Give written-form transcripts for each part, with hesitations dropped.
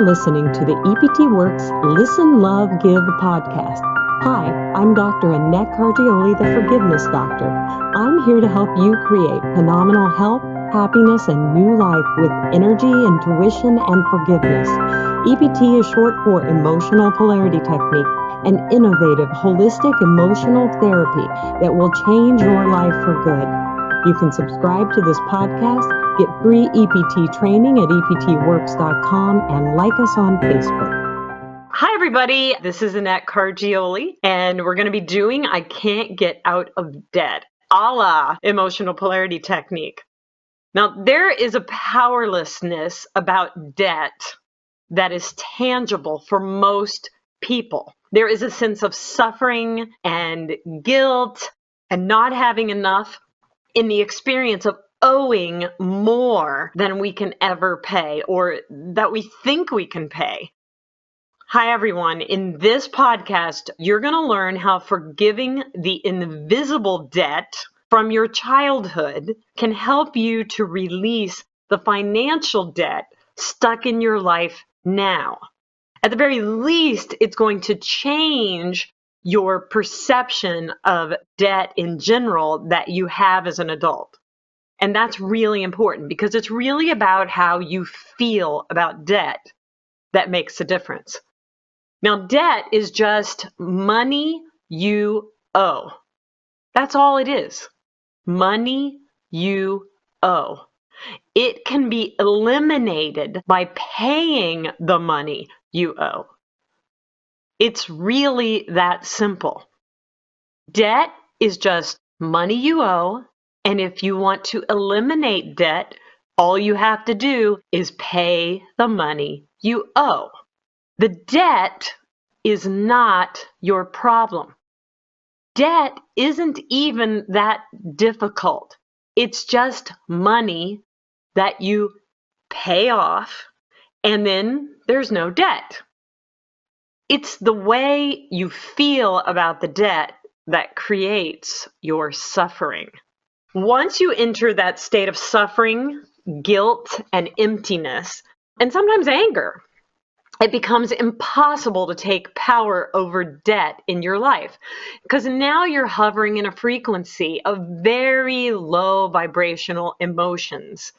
listening to the EPT Works Listen, Love, Give podcast. Hi, I'm Dr. Annette Cargioli, the Forgiveness Doctor. I'm here to help you create phenomenal health, happiness, and new life with energy, intuition, and forgiveness. EPT is short for Emotional Polarity Technique, an innovative, holistic emotional therapy that will change your life for good. You can subscribe to this podcast, get free EPT training at eptworks.com, and like us on Facebook. Hi, everybody. This is Annette Cargioli, and we're going to be doing I Can't Get Out of Debt, a la Emotional Polarity Technique. Now, there is a powerlessness about debt that is tangible for most people. There is a sense of suffering and guilt and not having enough in the experience of owing more than we can ever pay or that we think we can pay. Hi, everyone. In this podcast, you're going to learn how forgiving the invisible debt from your childhood can help you to release the financial debt stuck in your life now. At the very least, it's going to change your perception of debt in general that you have as an adult. And that's really important because it's really about how you feel about debt that makes a difference. Now, debt is just money you owe. That's all it is. Money you owe. It can be eliminated by paying the money you owe. It's really that simple. Debt is just money you owe, and if you want to eliminate debt, all you have to do is pay the money you owe. The debt is not your problem. Debt isn't even that difficult. It's just money that you pay off, and then there's no debt. It's the way you feel about the debt that creates your suffering. Once you enter that state of suffering, guilt, and emptiness, and sometimes anger, it becomes impossible to take power over debt in your life because now you're hovering in a frequency of very low vibrational emotions,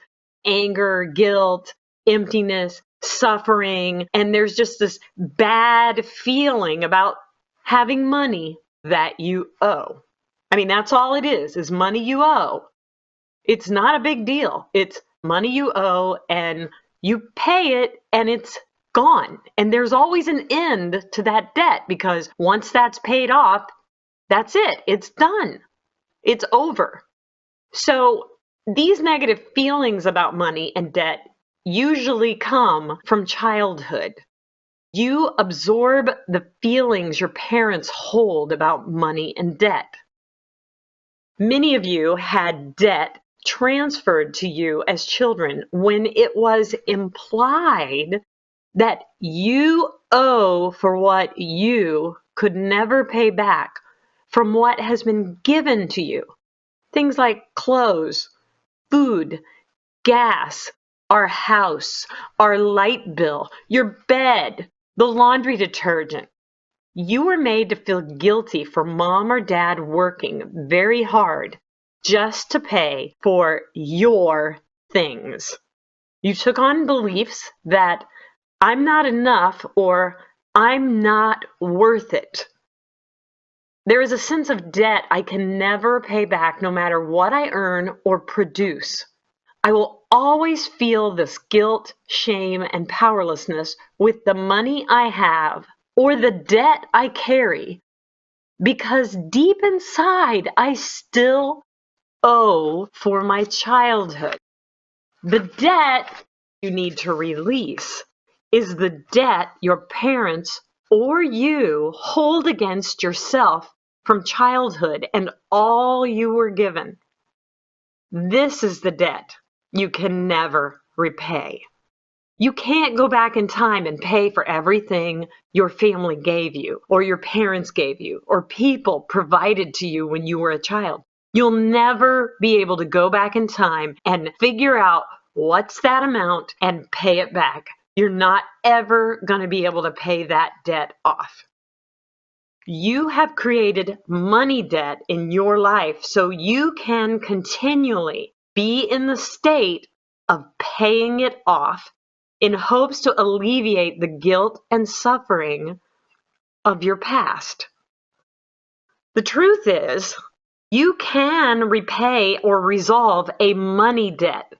anger, guilt, emptiness, suffering, and there's just this bad feeling about having money that you owe. I mean, that's all it is money you owe. It's not a big deal. It's money you owe and you pay it and it's gone. And there's always an end to that debt because once that's paid off, that's it. It's done. It's over. So these negative feelings about money and debt usually come from childhood. You absorb the feelings your parents hold about money and debt. Many of you had debt transferred to you as children when it was implied that you owe for what you could never pay back from what has been given to you. Things like clothes, food, gas, our house, our light bill, your bed, the laundry detergent. You were made to feel guilty for mom or dad working very hard just to pay for your things. You took on beliefs that I'm not enough or I'm not worth it. There is a sense of debt I can never pay back no matter what I earn or produce. I will always feel this guilt, shame, and powerlessness with the money I have or the debt I carry because deep inside I still owe for my childhood. The debt you need to release is the debt your parents or you hold against yourself from childhood and all you were given. This is the debt you can never repay. You can't go back in time and pay for everything your family gave you, or your parents gave you, or people provided to you when you were a child. You'll never be able to go back in time and figure out what's that amount and pay it back. You're not ever going to be able to pay that debt off. You have created money debt in your life so you can continually be in the state of paying it off in hopes to alleviate the guilt and suffering of your past. The truth is, you can repay or resolve a money debt.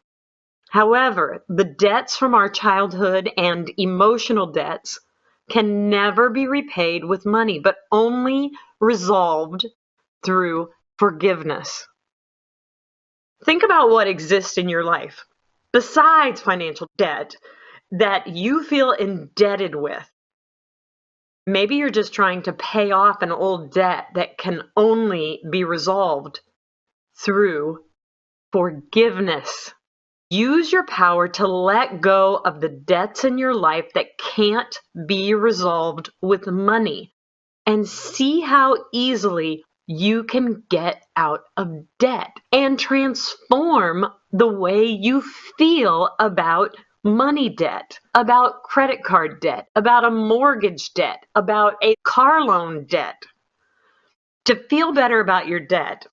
However, the debts from our childhood and emotional debts can never be repaid with money, but only resolved through forgiveness. Think about what exists in your life besides financial debt that you feel indebted with. Maybe you're just trying to pay off an old debt that can only be resolved through forgiveness. Use your power to let go of the debts in your life that can't be resolved with money and see how easily you can get out of debt and transform the way you feel about money debt, about credit card debt, about a mortgage debt, about a car loan debt. To feel better about your debt,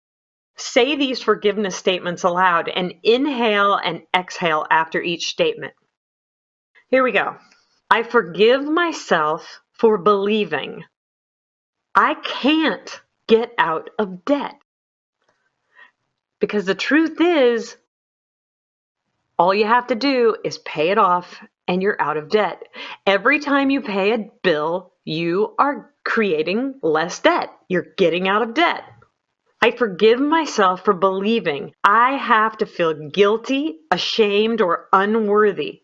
say these forgiveness statements aloud and inhale and exhale after each statement. Here we go. I forgive myself for believing I can't get out of debt. Because the truth is, all you have to do is pay it off and you're out of debt. Every time you pay a bill, you are creating less debt. You're getting out of debt. I forgive myself for believing I have to feel guilty, ashamed, or unworthy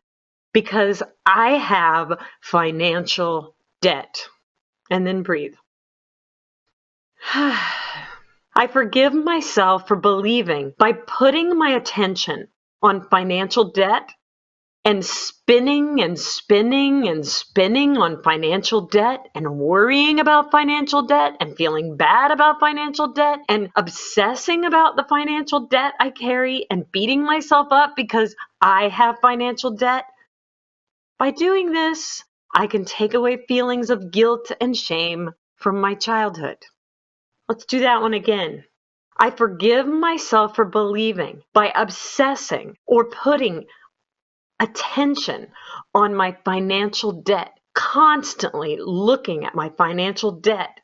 because I have financial debt. And then breathe. I forgive myself for believing by putting my attention on financial debt and spinning and spinning and spinning on financial debt and worrying about financial debt and feeling bad about financial debt and obsessing about the financial debt I carry and beating myself up because I have financial debt. By doing this, I can take away feelings of guilt and shame from my childhood. Let's do that one again. I forgive myself for believing by obsessing or putting attention on my financial debt, constantly looking at my financial debt.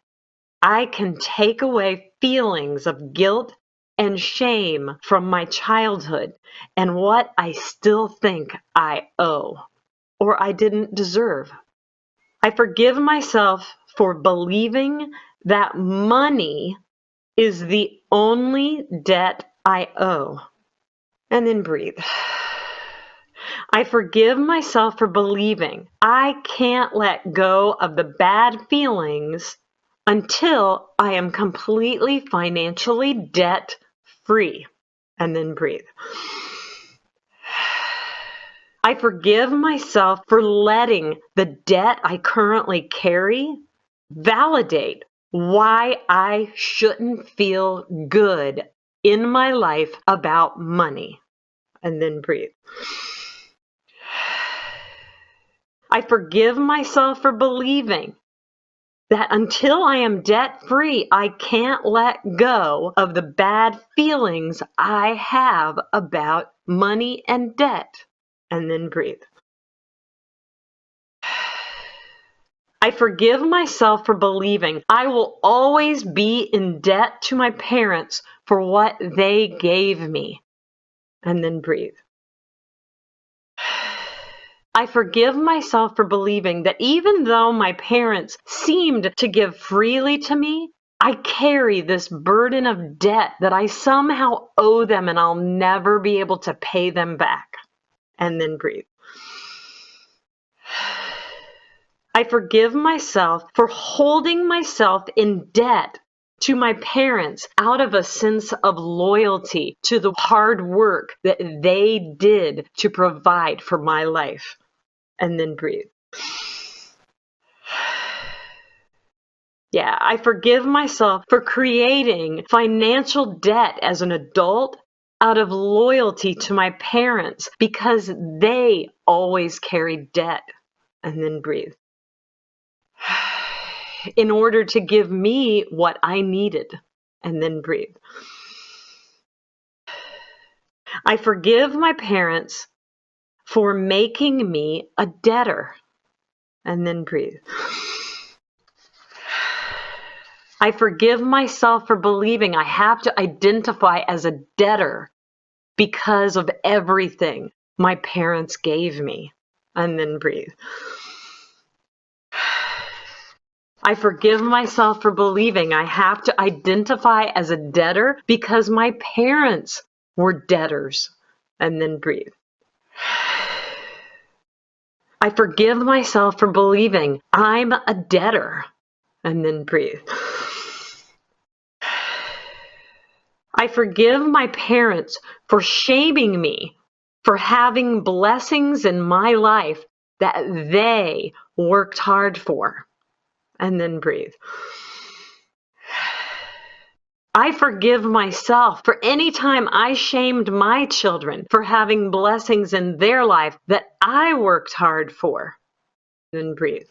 I can take away feelings of guilt and shame from my childhood and what I still think I owe or I didn't deserve. I forgive myself for believing that money is the only debt I owe. And then breathe. I forgive myself for believing I can't let go of the bad feelings until I am completely financially debt free. And then breathe. I forgive myself for letting the debt I currently carry validate why I shouldn't feel good in my life about money. And then breathe. I forgive myself for believing that until I am debt-free, I can't let go of the bad feelings I have about money and debt. And then breathe. I forgive myself for believing I will always be in debt to my parents for what they gave me. And then breathe. I forgive myself for believing that even though my parents seemed to give freely to me, I carry this burden of debt that I somehow owe them and I'll never be able to pay them back. And then breathe. I forgive myself for holding myself in debt to my parents out of a sense of loyalty to the hard work that they did to provide for my life. And then breathe. Yeah, I forgive myself for creating financial debt as an adult out of loyalty to my parents because they always carried debt. And then breathe. In order to give me what I needed. And then breathe. I forgive my parents for making me a debtor. And then breathe. I forgive myself for believing I have to identify as a debtor because of everything my parents gave me. And then breathe. I forgive myself for believing I have to identify as a debtor because my parents were debtors. And then breathe. I forgive myself for believing I'm a debtor. And then breathe. I forgive my parents for shaming me for having blessings in my life that they worked hard for. And then breathe. I forgive myself for any time I shamed my children for having blessings in their life that I worked hard for. Then breathe.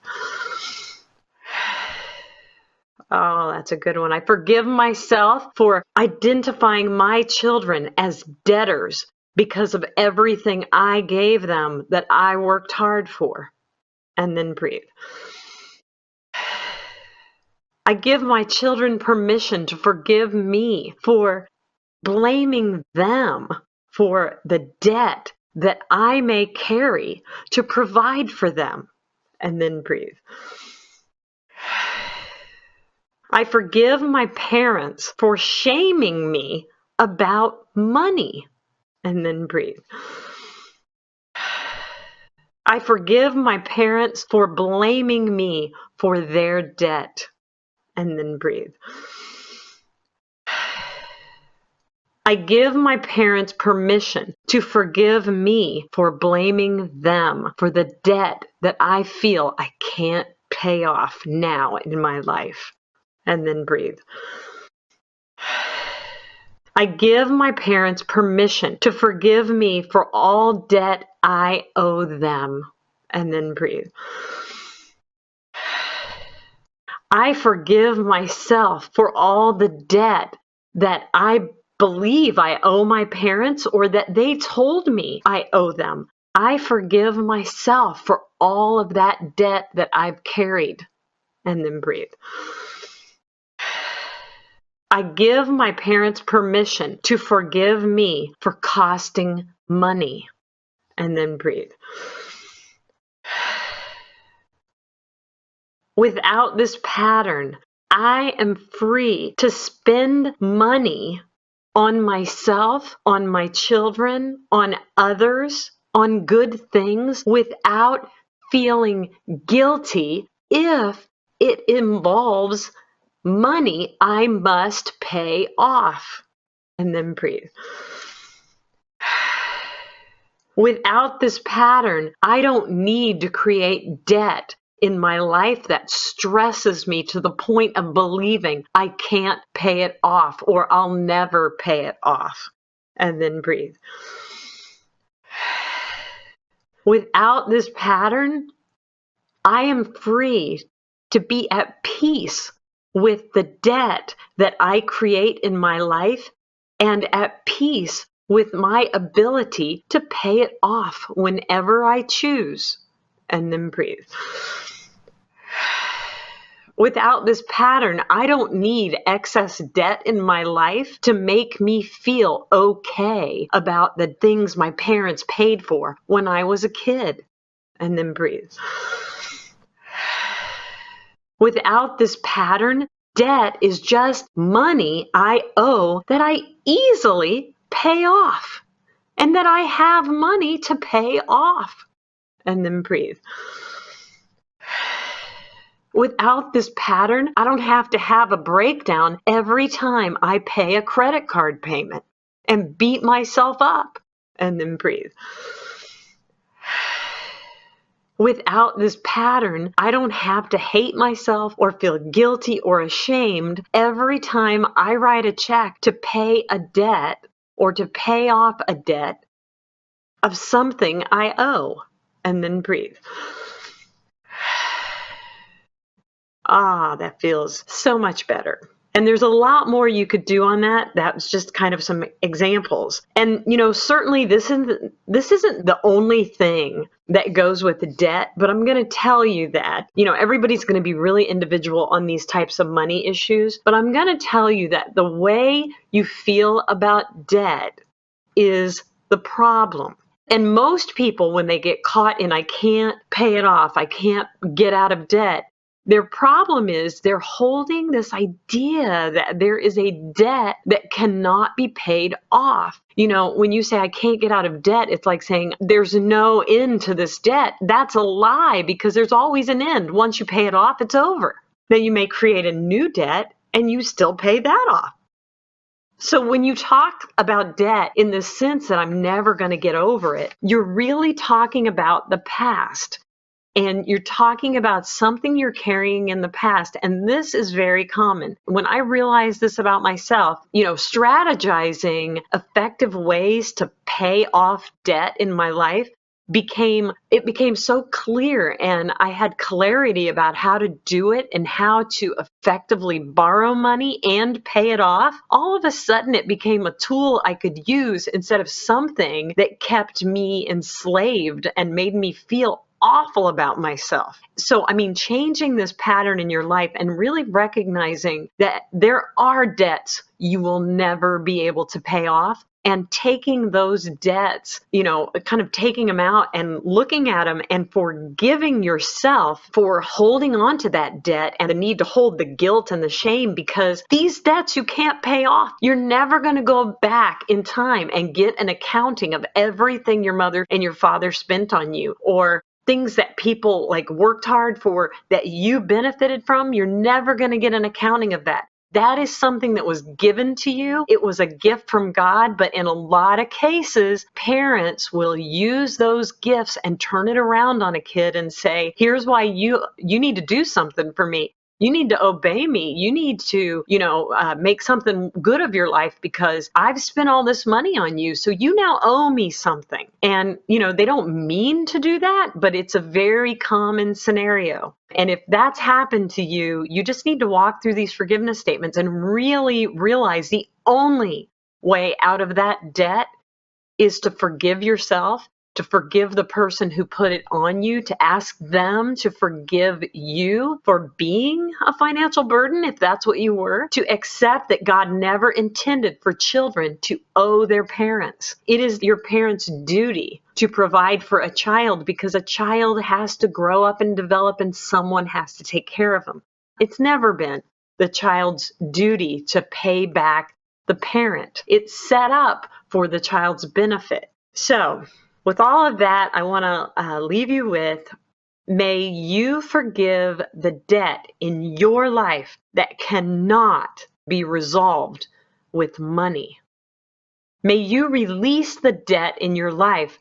Oh, that's a good one. I forgive myself for identifying my children as debtors because of everything I gave them that I worked hard for. And then breathe. I give my children permission to forgive me for blaming them for the debt that I may carry to provide for them. And then breathe. I forgive my parents for shaming me about money. And then breathe. I forgive my parents for blaming me for their debt. And then breathe. I give my parents permission to forgive me for blaming them for the debt that I feel I can't pay off now in my life. And then breathe. I give my parents permission to forgive me for all debt I owe them. And then breathe. I forgive myself for all the debt that I believe I owe my parents or that they told me I owe them. I forgive myself for all of that debt that I've carried. And then breathe. I give my parents permission to forgive me for costing money. And then breathe. Without this pattern, I am free to spend money on myself, on my children, on others, on good things without feeling guilty if it involves money I must pay off. And then breathe. Without this pattern, I don't need to create debt in my life that stresses me to the point of believing I can't pay it off or I'll never pay it off. And then breathe. Without this pattern, I am free to be at peace with the debt that I create in my life and at peace with my ability to pay it off whenever I choose. And then breathe. Without this pattern, I don't need excess debt in my life to make me feel okay about the things my parents paid for when I was a kid. And then breathe. Without this pattern, debt is just money I owe that I easily pay off and that I have money to pay off. And then breathe. Without this pattern, I don't have to have a breakdown every time I pay a credit card payment and beat myself up. And then breathe. Without this pattern, I don't have to hate myself or feel guilty or ashamed every time I write a check to pay a debt or to pay off a debt of something I owe. And then breathe. Ah, that feels so much better. And there's a lot more you could do on that. That's just kind of some examples. And, certainly this isn't the only thing that goes with debt, but I'm going to tell you that, everybody's going to be really individual on these types of money issues. But I'm going to tell you that the way you feel about debt is the problem. And most people, when they get caught in, I can't pay it off, I can't get out of debt, their problem is they're holding this idea that there is a debt that cannot be paid off. When you say, I can't get out of debt, it's like saying there's no end to this debt. That's a lie, because there's always an end. Once you pay it off, it's over. Now, you may create a new debt and you still pay that off. So when you talk about debt in the sense that I'm never going to get over it, you're really talking about the past. And you're talking about something you're carrying in the past. And this is very common. When I realized this about myself, strategizing effective ways to pay off debt in my life became so clear, and I had clarity about how to do it and how to effectively borrow money and pay it off. All of a sudden, it became a tool I could use instead of something that kept me enslaved and made me feel awful about myself. So, changing this pattern in your life and really recognizing that there are debts you will never be able to pay off, and taking those debts, kind of taking them out and looking at them and forgiving yourself for holding on to that debt and the need to hold the guilt and the shame, because these debts you can't pay off. You're never going to go back in time and get an accounting of everything your mother and your father spent on you, or things that people worked hard for that you benefited from. You're never going to get an accounting of that. That is something that was given to you. It was a gift from God, but in a lot of cases, parents will use those gifts and turn it around on a kid and say, here's why you need to do something for me. You need to obey me. You need to, make something good of your life because I've spent all this money on you. So you now owe me something. And, they don't mean to do that, but it's a very common scenario. And if that's happened to you, you just need to walk through these forgiveness statements and really realize the only way out of that debt is to forgive yourself, to forgive the person who put it on you, to ask them to forgive you for being a financial burden, if that's what you were, to accept that God never intended for children to owe their parents. It is your parents' duty to provide for a child, because a child has to grow up and develop and someone has to take care of them. It's never been the child's duty to pay back the parent. It's set up for the child's benefit. So, with all of that, I want to leave you with, may you forgive the debt in your life that cannot be resolved with money. May you release the debt in your life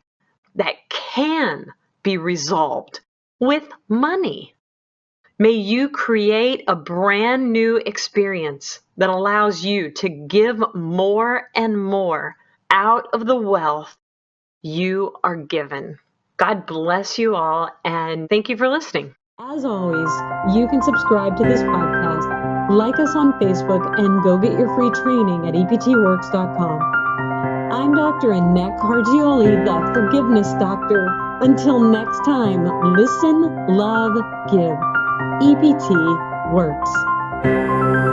that can be resolved with money. May you create a brand new experience that allows you to give more and more out of the wealth you are given. God bless you all, and thank you for listening. As always, you can subscribe to this podcast, like us on Facebook, and go get your free training at eptworks.com. I'm Dr. Annette Cargioli, the Forgiveness Doctor. Until next time, listen, love, give. EPT Works.